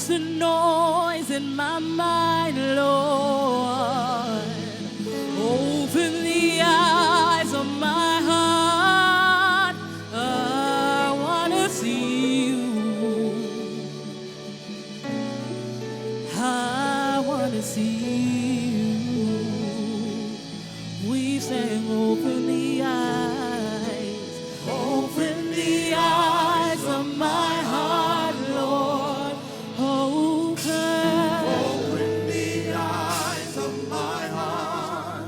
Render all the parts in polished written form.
makes a noise in my mind, Lord. Open the eyes of my heart. I want to see you. I want to see you. We sang, open the eyes. Open the eyes of my heart, Lord. Open the eyes of my heart.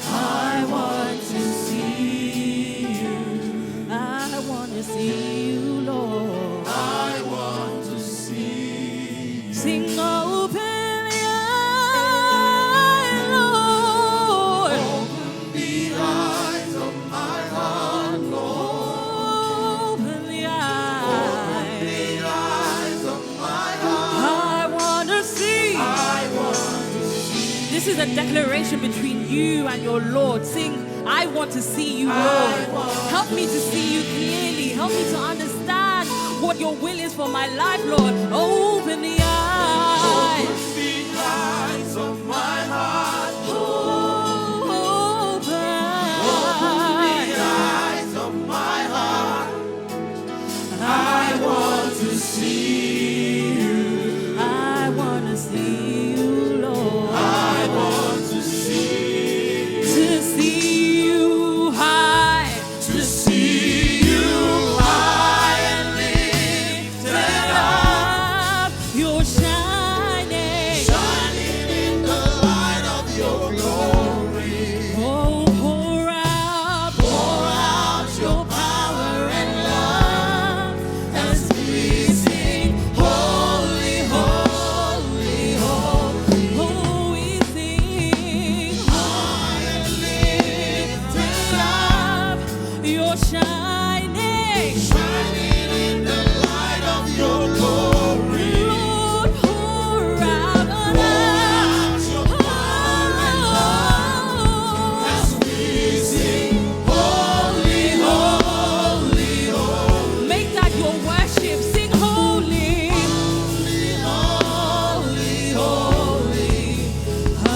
I want to see you. I want to see you, Lord. I want to see you. Sing, open the eyes, Lord. Open the eyes of my heart, Lord. Open the eyes. Open the eyes of my heart. I want to see. I want to see. This is a declaration between you and your Lord. Sing, I want to see you, Lord. Help me to see you clearly. Help me to understand what your will is for my life, Lord. Open the eyes. Open the eyes of my heart, Open. Open the eyes of my heart. I want to see you. I want to see you, Lord. I want to see you. To see you high. To see you high and lifted up, You're shining. shining in the light of your glory. Oh, pour out Your power and love as we sing, holy, holy, holy. Oh, we sing High and lifted up, you're shining. shining in the light of your glory. Lord, pour out on us. Your power and love as we sing, holy, holy, holy. Make that your worship. Sing holy. Holy, holy, I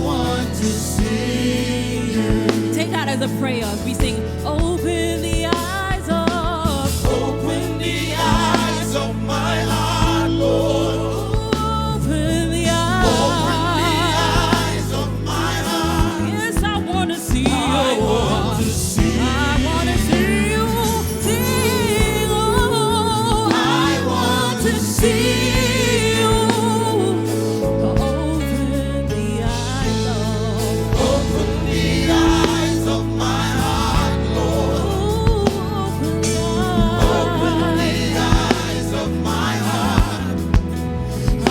want to see you. Take that as a prayer. We sing, open the eyes of. Open the eyes of my heart, Lord. Open the eyes. Open the eyes of my heart. Yes, I want to see you. I want to see. I want to see you sing. Oh, I want to see you. Open the eyes of. Open the eyes of my heart, Lord. Open the Open the eyes. eyes of my heart. I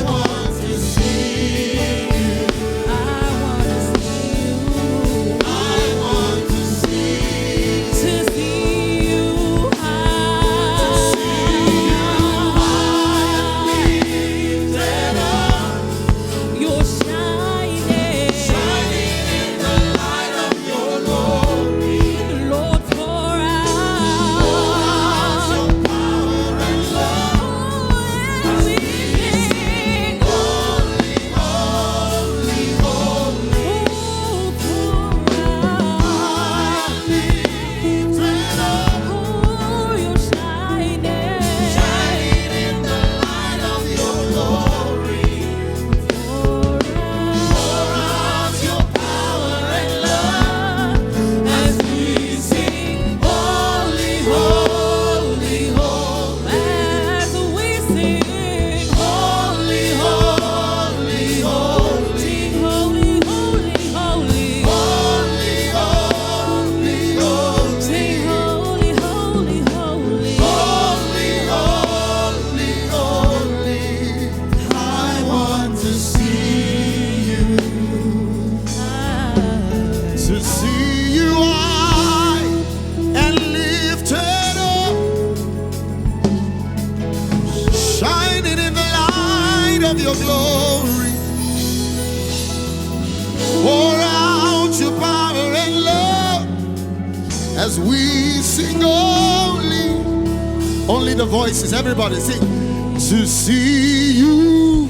want to see you. I want to see you. I want to see you. To see you high. Lifted up, You're shining. shining in the light of your glory. Lord, pour out Your power and love. everything. Holy, holy, holy. Lifted up, You're shining. shining in the light of your glory. Pour out your power and love as we sing, holy, holy, holy. As we sing, Holy, holy, holy. sing holy, holy, holy. Holy, holy, holy. Sing holy, holy, holy. Holy, holy, holy. I want to see you. To see you high and lifted up, shining in the light of your glory. Pour out your power and love as we sing only the voices. Everybody sing. to see you.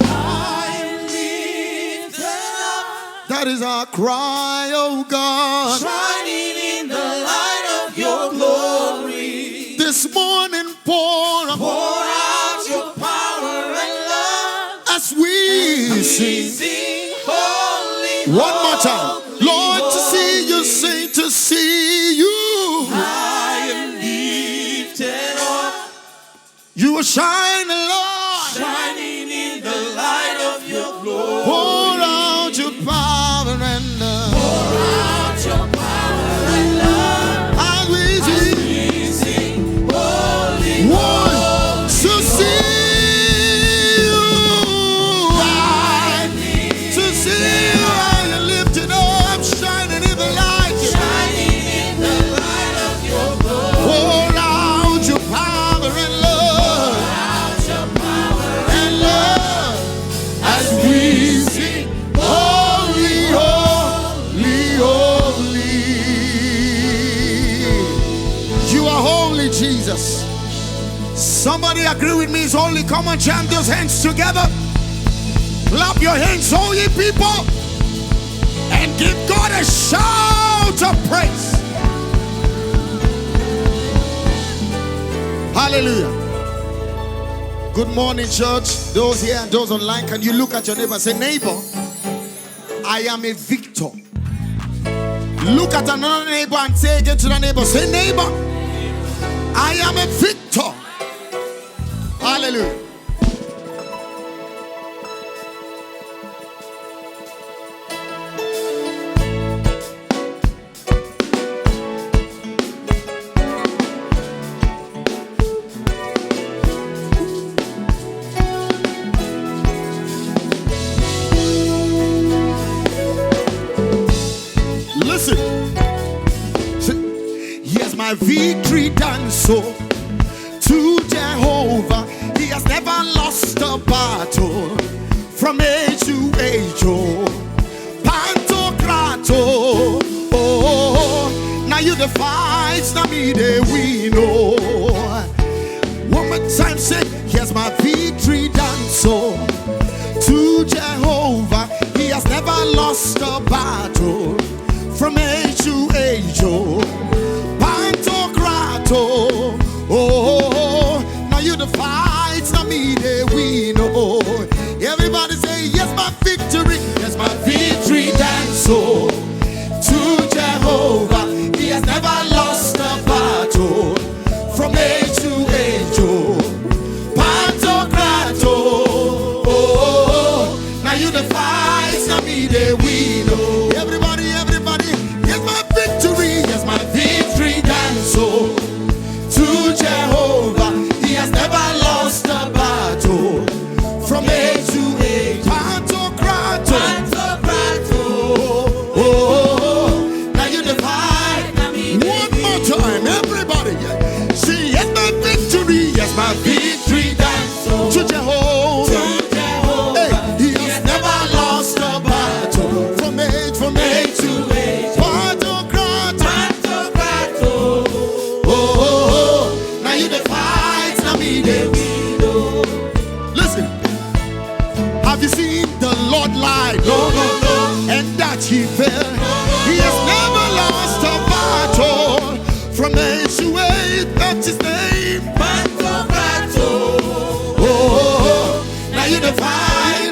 That is our cry, oh God. Shining in the light of your glory. This morning pour out your power and love as we sing. Holy, One more time. Lord, to see you sing, to see you. I am lifted up. You are shining, Lord. Shining in the light of your glory. Pour out your power and love. Pour out your power and love. As we sing. Holy, One, to see you. To see you. I am lifted up, shining in the light. shining in the light of your glory. Pour out your power and love. Out your power And love. As we sing. Holy, holy, holy. You are holy, Jesus. Somebody agree with me, it's holy. Come on, jam those hands together. Clap your hands, all ye people, and give God a shout of praise. Hallelujah. Good morning, church. Those here and those online, can you look at your neighbor and say, neighbor, I am a victor. Look at another neighbor and say again to the neighbor, say, neighbor, I am a victor. Hallelujah. Listen. Here's my victory done so. To Jehovah, he has never lost a battle. From age to age, oh, Pantocrato, oh, now you the fights, now me the win, oh. One more time, say, here's my victory done so. To Jehovah, he has never lost a battle. From age to age, oh, Pantocrato, oh, now you the fights, now me the win, oh. Everybody say, yes, my victory, yes, my victory done so. To Jehovah, he has never lost a battle. From age to age, oh, Pantocrato, oh, now you the fights, now me the win, oh. Everybody, yes, my victory, yes, my victory done so. To Jehovah, he has never lost a battle. From age to age, Pantocrato, oh, now you the fight. One more time, everybody, see, yes, my victory, yes, my victory done so. To Jehovah, hey, he has never lost a battle. From age to age, Pantocrato, oh, now you the fight, now me the win. Listen, have you seen the Lord lie? No, and that he fell. He has never lost a battle. From age to age, that's his name. Oh, now you the fight.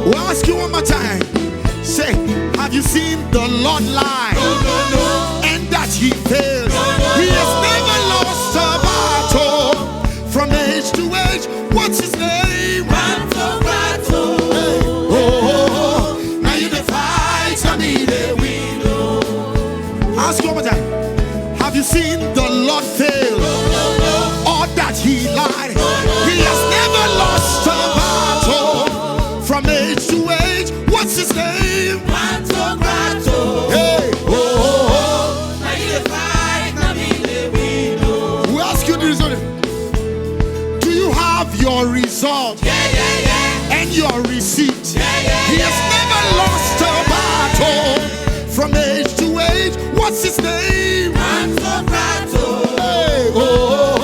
We'll ask you one more time. Say, have you seen the Lord lie? And that he fails. He has never lost a battle. From age to age, what's his name? Hey, oh, now you the fight, now me the win. Ask you one more time. Have you seen the Lord fail? Or that he lied? He has never lost a battle. From age to age, what's his name? Hey, oh, we ask you this. Do you have your result? And your receipt? He has never lost a battle. From age to age, what's his name? Hey, oh,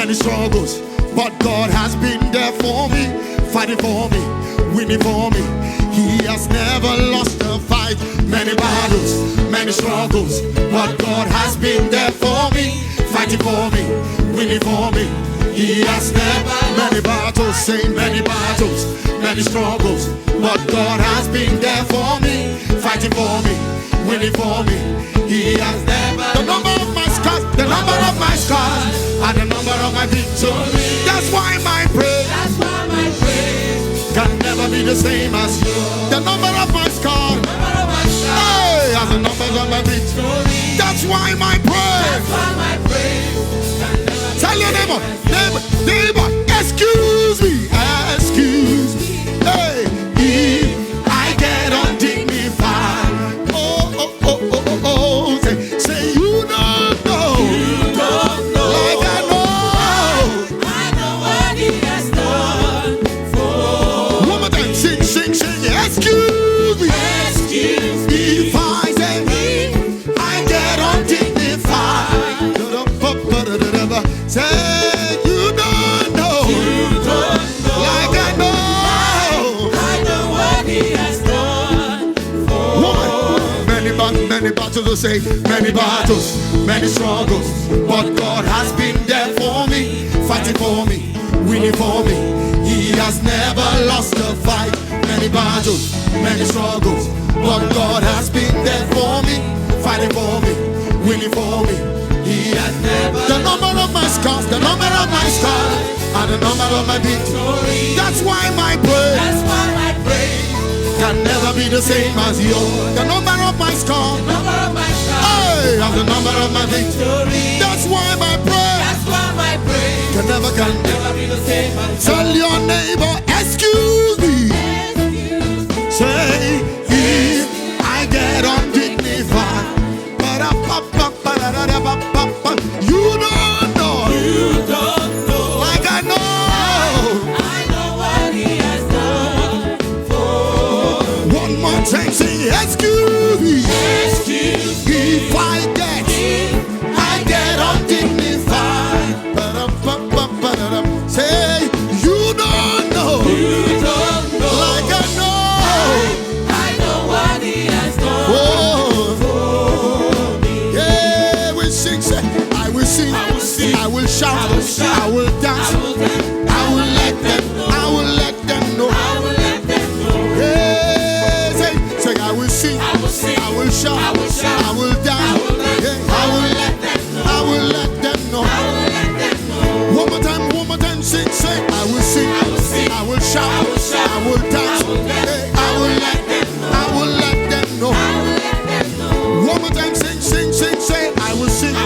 many struggles, but God has been there for me, fighting for me, winning for me. He has never lost a fight. Many battles, many struggles, but God has been there for me, fighting for me, winning for me. He has never many battles, saying many battles, many struggles, but God has been there for me, fighting for me, winning for me. He has never the number of my scars, the number of my scars, and the number of my victories. That's why my praise, That's why my praise can never be the same as yours. The number of my scars, hey, and the number of my victories. That's why my praise. Tell your neighbor, neighbor, excuse me, hey, if I get undignified, oh, say you don't know, like I know what he has done for. One more time, sing, excuse me, if I say, I get undignified, say you don't know, like I know what he has done for. Woman, many battles will say, many battles, many struggles, but God has been there for me, fighting for me, winning for me. He has never lost a fight. Many battles, many struggles, but God has been there for me, fighting for me, winning for me. He has never the number of my scars, the number of my scars, and the number of my victories. That's why my praise can never be the same as yours. The number of my scars, hey, and the number of my victories. That's why my praise can never be the same as tell your neighbor, excuse me. Say, if I get undignified, you don't know, like I know what he has done for. One more time, say, excuse me, if I get undignified, say, you don't know, like I know what he has done for me. Yeah, we sing, say, I will sing, I will shout, I will dance, I will let them know. Yeah, say, I will sing, I will shout, I will dance, yeah, I will let them know. One more time, sing, say, I will sing, I will shout, I will dance, yeah, I will let them know. One more time, sing, say, I will sing,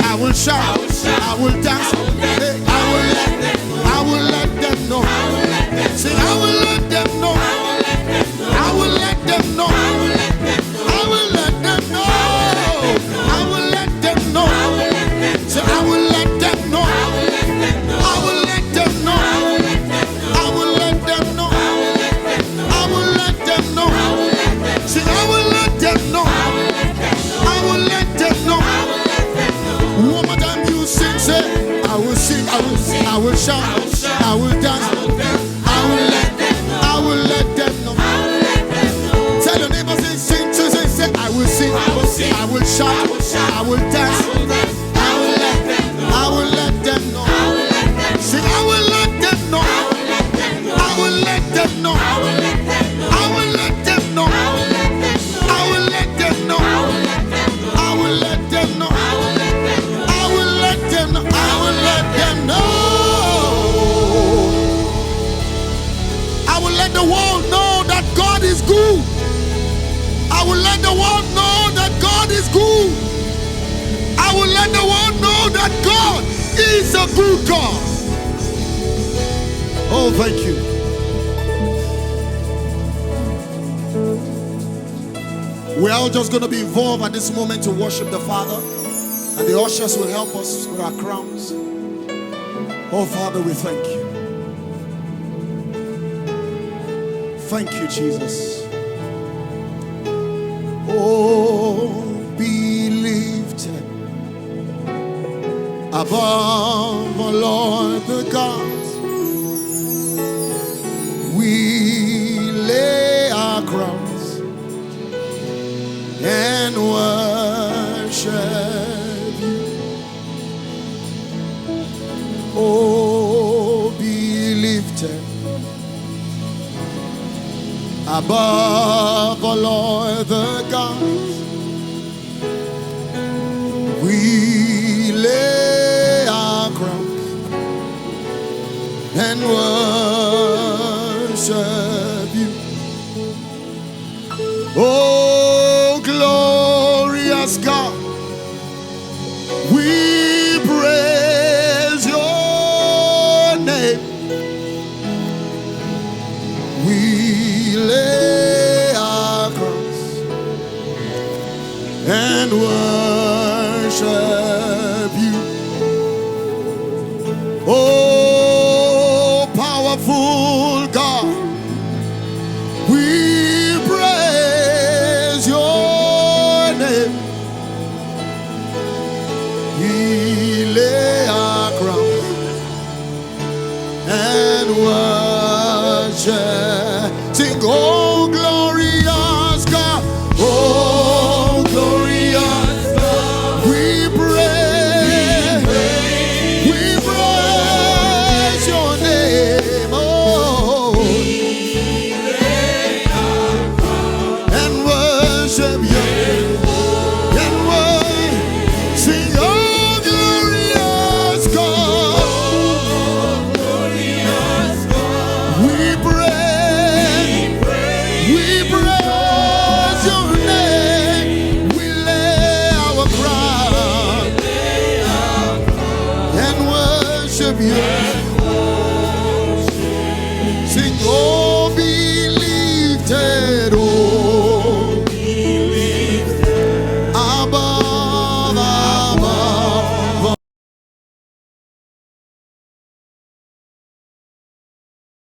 I will shout, I will dance, hey, I will let them know. Say, I will let them know. I will let them know. I will let them know. I will let them know. Say, I will let them know. I will let them know. I will let them know. I will let them know. Say, I will let them know. I will let them know. One more time you sing, say, I will sing, I will shout, I will dance, I will let them know. Tell your neighbor, sing, say, I will sing, I will shout, I will dance, I will let them know. Sing, I will let them know. I will let them know. I will let them know. I will let them know. I will let them know. I will let them know. I will let them know. I will let the world know that God is good. I will let the world know that God is good. I will let the world know that God is a good God. Oh, thank you. We're all just going to be involved at this moment to worship the Father. And the ushers will help us with our crowns. Oh, Father, we thank you. Thank you, Jesus. Oh, be lifted above, O Lord the gods. We lay our crowns and worship you. Oh, be lifted above, O Lord the gods. We lay our crowns and worship you. Oh, glorious God, we praise your name. We lay our crowns and worship you. Oh, powerful God, we praise your name. We lay our crowns and worship. Sing, oh, glorious God, oh, glorious God, we praise your name. Oh, and worship you. And sing, oh, glorious God, we praise your name. We lay our crown and worship you.